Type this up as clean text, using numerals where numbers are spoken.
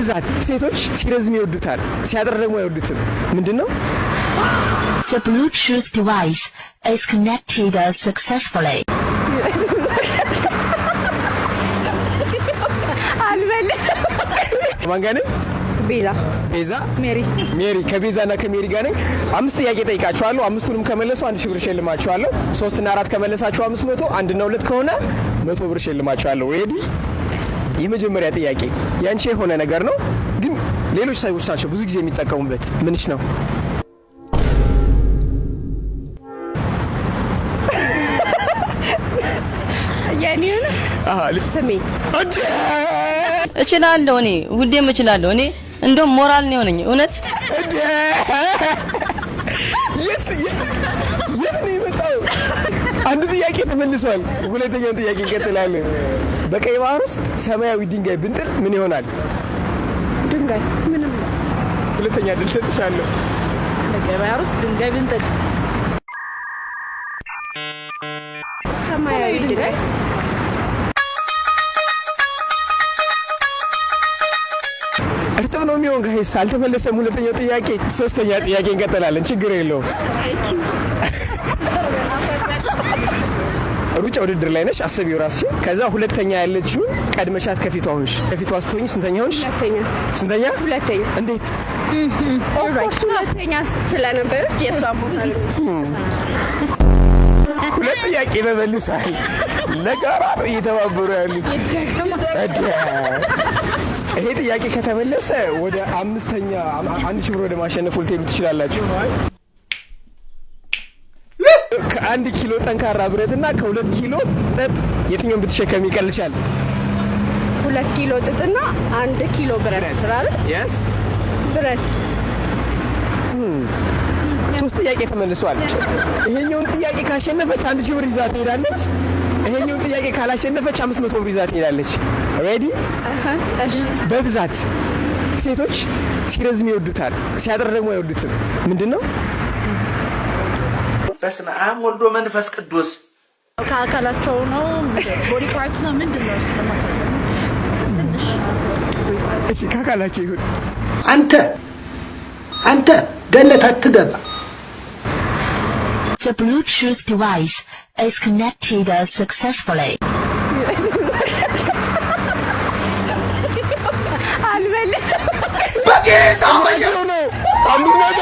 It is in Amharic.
በብዛት ሴቶች ሲረዝም ይወዱታል፣ ሲያጥር ደግሞ አይወዱትም። ምንድነው? The Bluetooth device is connected successfully. አልበለሽም። ማን ጋር ነኝ? ቤዛ ሜሪ ከቤዛና ከሜሪ ጋር ነኝ። 5 ጥያቄ ጠይቃችኋለሁ። 5ቱንም ከመለሱ 1000 ብር ሸልማችኋለሁ። 3 እና 4 ከመለሳችሁ 500፣ 1 እና 2 ከሆነ 100 ብር ሸልማችኋለሁ። ሬዲ? የመጀመሪያ ጥያቄ ያንቺ የሆነ ነገር ነው፣ ግን ሌሎች ሰዎች ናቸው ብዙ ጊዜ የሚጠቀሙበት። ምንሽ ነው? ያኔን ስሜ እችላለሁ እኔ ሁሌም እችላለሁ እኔ እንደው ሞራል ነው የሆነኝ እውነት የት ነው የመጣው? አንድ ጥያቄ ተመልሷል። ሁለተኛውን ጥያቄ እንቀጥላለን። በቀይ ባህር ውስጥ ሰማያዊ ድንጋይ ብንጥል ምን ይሆናል? ድንጋይ ምንም። ሁለተኛ ድል ሰጥሻለሁ። በቀይ ባህር ውስጥ ድንጋይ ብንጥል ሰማያዊ ድንጋይ እርጥብ ነው የሚሆን። ጋይስ አልተመለሰም ሁለተኛው ጥያቄ። ሶስተኛ ጥያቄ እንቀጥላለን። ችግር የለውም። ሩጫ ውድድር ላይ ነሽ፣ አስቢው ራስሽ። ከዛ ሁለተኛ ያለችውን ቀድመሻት ከፊቷ ሆንሽ። ከፊቷ ስትሆኚ ስንተኛ ሆንሽ? ሁለተኛ። ስንተኛ? ሁለተኛ። እንዴት? ኦልራይት ሁለተኛ ስለነበረች የሷን ቦታ ነው። ሁለት ጥያቄ በመልሷል። ለጋራ ነው እየተባበሩ ያሉት። ይሄ ጥያቄ ከተመለሰ ወደ 5ኛ 1000 ብር ወደ ማሸነፍ ልትሄዱ ትችላላችሁ። ከ1 ኪሎ ጠንካራ ብረትና ከ2 ኪሎ ጥጥ የትኛውን ብትሸከም ይቀልሻል? 2 ኪሎ ጥጥና 1 ኪሎ ብረት አይደል? yes ብረት። 3 ጥያቄ ተመልሷል። ይሄኛውን ጥያቄ ካሸነፈች 1000 ብር ይዛ ትሄዳለች። ይሄኛውን ጥያቄ ካላሸነፈች 500 ብር ይዛ ትሄዳለች። ሬዲ? እሺ። በብዛት ሴቶች ሲረዝም ይወዱታል፣ ሲያጥር ደግሞ አይወዱትም። ምንድነው? በስመ አብ ወልዶ መንፈስ ቅዱስ። ከአካላቸው ነው፣ ቦዲ ፓርት ነው። ምንድነው? ትንሽ እሺ፣ ከአካላቸው ይሁን። አንተ ገነት አትገባ። The Bluetooth device is connected successfully. አልበለሽም። በጌታ ነው 500